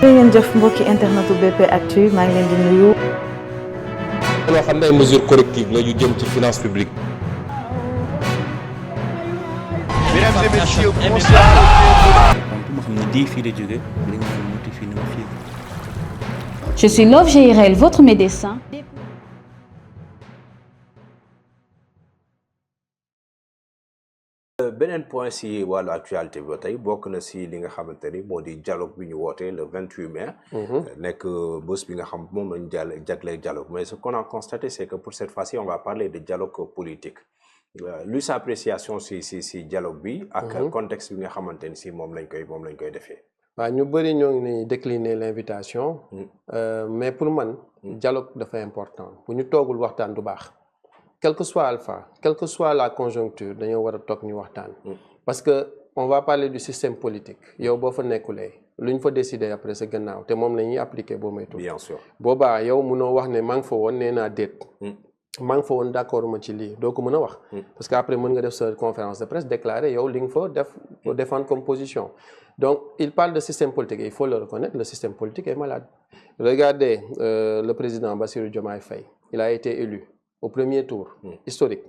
ngeen jëf mbokki internetu BP Actu maa ngi leen di nuyu. loo xam ne ay mesures correctives la yu jëm ci finance publique. Mesdames et messieurs, bonsoir. ma xam ne di fii la jóge li nga muti fii na fii. Je suis Love GRL, votre médecin. beneen point si wàllu actualité bi ba tey bokk na si li nga xamante ni moo di dialogue bi ñu wootee le 28 mai. nekk bés bi nga xam moom lañu jagleel dialogue mais ce qu'on a constaté c'est que pour cette fois-ci on va parler de dialogue politique. Lui sa appréciation si dialogue bi. ak contexte bi nga xamante ni si moom lañ koy defee. waaw ñu bëri ñoo ngi ni décliner l'invitation. mais pour man dialogue dafa important bu ñu toogul waxtaan du baax. Quel que soit Alpha, quelle que soit la conjoncture, dañoo war a toog ñu waxtaan. Parce que on va parler du système politique. yow boo fa nekkulee lu ñu fa décider après sa gannaaw te moom la ñuy appliquer boo may tudd. Bien sûr boobaa yow munoo wax ne maa ngi fa woon nee naa déet. maa ngi fa woon d'accord ma ci lii doo ko mën a wax. parce que après mën nga def sa conférence de presse déclarer yow li nga fa def défendre comme position. Donc il parle de système politique et il faut le reconnaître, le système politique est malade. Regardez le président Bassirou Diomaye Faye, il a été élu au premier tour, historique.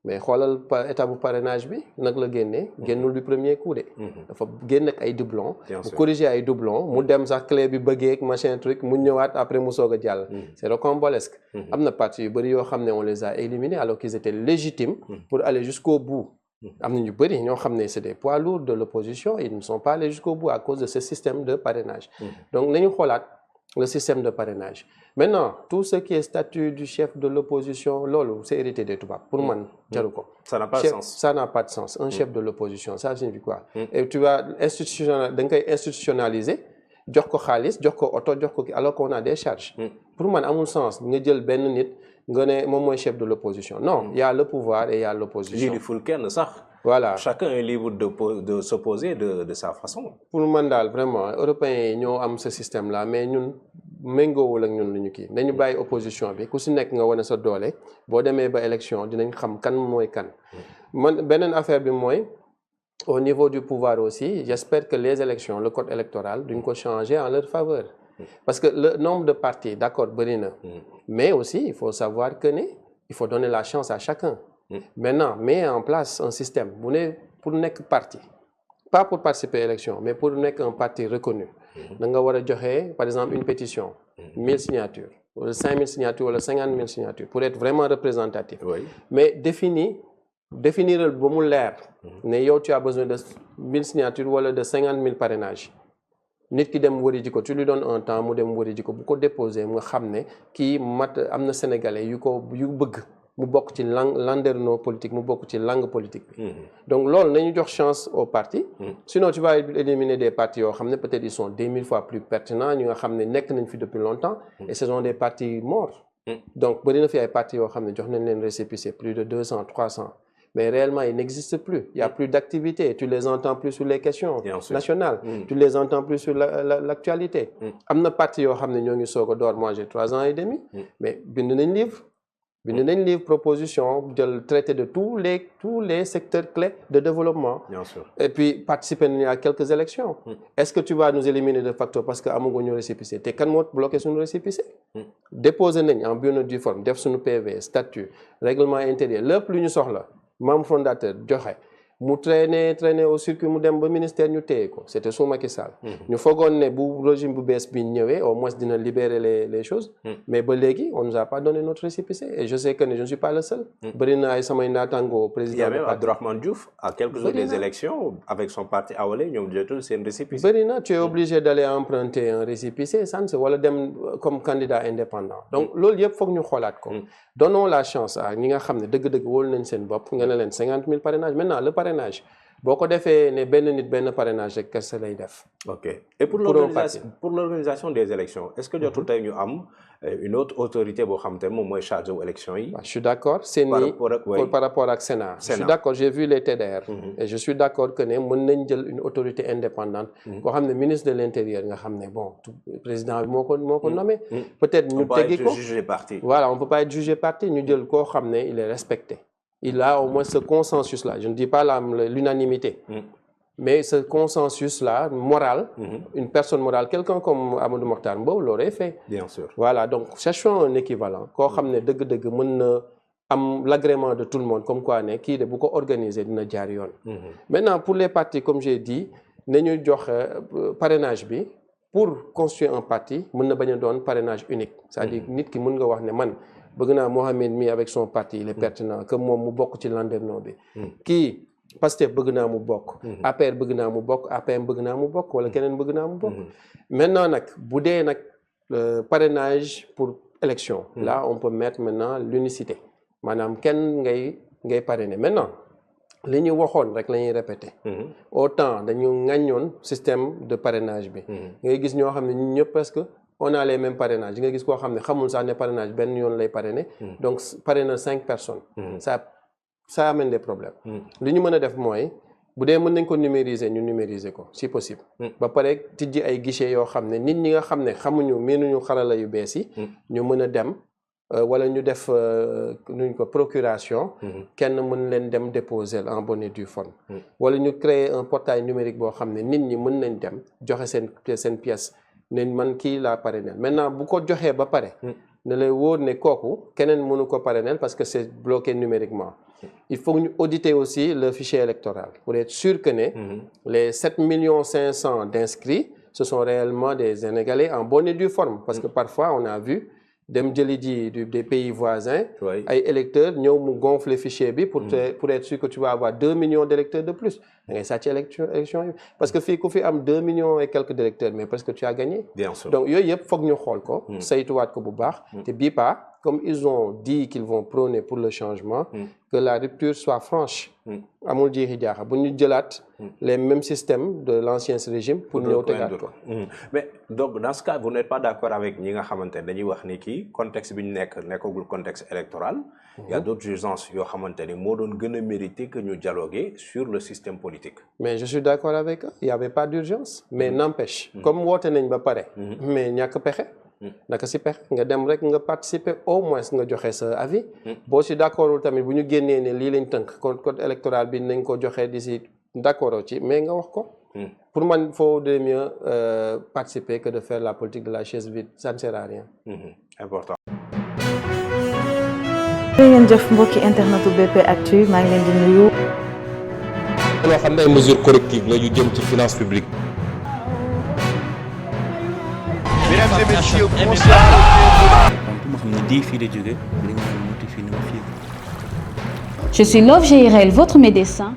Mais xoolal état bu parrainage bi nag la génnul du premier coup de. dafa génn ak ay doublons. mu corriger ay doublons mu dem sax clé bi bëggee machin truc mu ñëwaat après mu soog a jàll. c'est rocambolesque. am na parti yu bëri yoo xam ne on les a éliminés alors qu'ils étaient légitimes pour aller jusqu'au bout. am na ñu bëri ñoo xam ne c'est des poids lourds de l'opposition ils ne sont pas allés jusqu'au bout à cause de ce système de parrainage. Donc nañu xoolaat le système de parrainage. Maintenant, tout ce qui est statut du chef de l'opposition, lolo, c'est hérité des tubaab. Pour moi, ça n'a pas de sens. Ça n'a pas de sens. Un chef de l'opposition, ça signifie quoi? Et tu vas institutionnaliser, jox ko xaalis, jox ko oto, jox ko alors qu'on a des charges. Pour moi, amul sens. Nga jël benn nit nga ne moom mooy chef de l'opposition. Non, il y a le pouvoir et il y a l'opposition. Voilà. Chacun est libre de s'opposer de sa façon. Pour man daal vraiment européens yi ñoo am ce système là mais ñun méngoowul ak ñun lu ñu kii dañu bàyyi opposition bi ku si nekk nga wane sa doole boo demee ba élection dinañ xam kan mooy kan. man beneen affaire bi mooy au niveau du pouvoir aussi j'espère que les élections le code électoral duñ ko changer en leur faveur. Parce que le nombre de partis d'accord bëri na. Mais aussi il faut savoir que ne il faut donner la chance à chacun. Maintenant, mets en place un système pour nekk parti, pas pour participer à l'élection, mais pour nekk un parti reconnu. Da nga war a joxe par exemple une pétition, 1000 signatures, wala 5000 signatures, wala 50 000 signatures, pour être vraiment représentatif. Oui. Mais définir ba mu leer ne yow tu as besoin de 1000 signatures wala de 50 000 parrainages. Nit ki dem wëri ji ko tu lui donnes un temps mu dem wëri ji ko bu ko déposer nga xam ne kii am na sénégalais yu bëgg. mu bokk ci landerneau politique mu bokk ci langue politique bi. Donc loolu nañu jox chance aux partis. Sinon tu vas éliminer des partis yoo xam ne peut-être ils sont 10 000 fois plus pertinents ñu nga xam ne nekk nañ fi depuis longtemps. Et ce sont des partis morts. Donc bëri na fi ay partis yoo xam ne jox nañ leen récépissé plus de 200 300. Mais réellement ils n'existent plus. Il y a plus d'activité. Tu les entends plus sur les questions nationales. Tu les entends plus sur l'actualité. Am na partis yoo xam ne ñoo ngi soog a door moi j'ai 3 ans et demi. Mais bind nañ livre proposition jël traité de tous les secteurs clés de développement. Bien sûr. Et puis participer à quelques élections. Est-ce que tu vas nous éliminer de facto parce que amaguñu récépissé te kan moo bloqué suñu récépissé. Déposer nañ en bonne et due forme def suñu PV statut règlement intérieur lépp lu ñu soxla membre fondateur joxe mu traîner au circuit mu dem ba ministère ñu téye ko c'était sous Macky Sall. ñu foogoon ne bu régime bu bees bi ñëwee au moins dina libérer les choses. Mais ba léegi on nous a pas donné notre récépissé et je sais que je ne suis pas le seul. bëri na ay samay naataango président. Il y a même Abdourahmane Diouf à quelques jours des élections avec son parti Awalé ñoom jotul seen récépissé. bëri na tu es obligé d'aller emprunter un récépissé sans wala dem comme candidat indépendant. Donc loolu yëpp foog ñu xoolaat ko. Donnons la chance à ñi nga xam ne dëgg-dëgg wóolu nañ seen bopp nga ne leen 50 000 parrainages maintenant le parrainage boo ko defee ne benn nit benn parrainage rek kese lay def. Ok et pour l'organisation des élections est-ce que jotul tey ñu am une autre autorité boo xam te moom mooy chargé wu élections yi. Je suis d'accord c'est ni par rapport ak Sénat. Je suis d'accord j'ai vu les TDR. Et je suis d'accord que ne mën nañ jël une autorité indépendante. koo xam ne ministre de l'intérieur nga xam ne bon président bi moo ko nommé. Peut-être ñu teggi ko voilà on peut pas être jugé parti ñu jël koo xam ne il est respecté. Il a au moins ce consensus-là. Je ne dis pas l'unanimité. mais ce consensus-là moral, une personne morale, quelqu'un comme Amadou Mokhtar Mbow l'aurait fait. Bien sûr. Voilà, donc cherchons un équivalent. Koo xam ne dëgg-dëgg mën na am l'agrément de tout le monde, comme quoi ne kii de bu ko organiser dina jaar yoon. Maintenant, pour les partis, comme j'ai dit, nañu jox parrainage bi pour construire un parti mën na bañ a doon parrainage unique. C'est-à-dire nit ki mën nga wax ne man bëgg naa Mohamed mi avec son parti il est pertinent que moom mu bokk ci landerneau bi. Kii Pastef bëgg naa mu bokk. APR bëgg naa mu bokk APM bëgg naa mu bokk wala keneen bëgg naa mu bokk. Maintenant nag bu dee nag parrainage pour élection. Là on peut mettre maintenant l'unicité maanaam kenn ngay parrainer. Maintenant li ñu waxoon rek la ñuy répéter. Autant dañu ŋàññoon système de parrainage bi. ngay gis ñoo xam ne ñun ñëpp presque on a les mêmes parrainages nga gis koo xam ne xamul sax ne parrainage benn yoon lay parrainer. Donc parrainer 5 personnes. Ça amène des problèmes. Li ñu mën a def mooy bu dee mën nañ ko numériser ñu numériser ko si possible. ba pare tijji ay guichet yoo xam ne nit ñi nga xam ne xamuñu miinuñu xarala yu bees yi. ñu mën a dem wala ñu def nuñ ko procuration. kenn mën leen dem déposer en bonne et due forme. wala ñu créer un portail numérique boo xam ne nit ñi mën nañ dem joxe seen pièce ne man kii laa parrainel maintenant bu ko joxee ba pare. ne lay wóor ne kooku keneen mënu ko parrainel parce que c'est bloqué numériquement. Il faut ñu auditer aussi le fichier électoral pour être sûr que les 7 500 000 d'inscrits ce sont réellement des Sénégalais en bonne et due forme parce que parfois on a vu dem jëli ji des pays voisins ay électeurs ñëw mu gonfler fichier bi pour être sûr que tu vas avoir 2 millions d'électeurs de plus da ngay sàcc élection yi parce que fii ku fi am 2 millions et quelques d'électeurs mais presque tu as gagné. Bien sûr. Donc yooyu yëpp foog ñu xool ko saytuwaat ko bu baax te bii pas comme ils ont dit qu'ils vont prôner pour le changement que la rupture soit franche amul jiixi jaaxa bu ñu jëlaat les mêmes systèmes de l'ancien régime pour ñëw tegaat ko. Mais donc dans ce cas vous n'êtes pas d'accord avec ñi nga xamante ne dañuy wax ni kii contexte bi ñu nekkagul contexte électoral. Il y a d'autres urgences yoo xamante ni moo doon gën a mériter que ñu dialoguer sur le système politique. Mais je suis d'accord avec eux, il y avait pas d'urgence mais n'empêche comme woote nañ ba pare mais ñàkk pexe naka si pexe nga dem rek nga participer au moins nga joxe sa avis boo si d'accordul tamit bu ñu génnee ne lii lañ tënk code électoral bi nañ ko joxe d'ici d'accord ci mais nga wax ko pour man il faut de mieux participer que de faire la politique de la chaise vide ça ne sert à rien. Important. ngeen jëf mbokki internetu BP Actu maa ngi leen di nuyu. loo xam ne ay mesures correctives la yu jëm ci finance publique. Mesdames et messieurs, bonsoir. donc ma xam ne di fii la jóge li nga xam ne motivé na ma fii. Je suis Love GRL, votre médecin.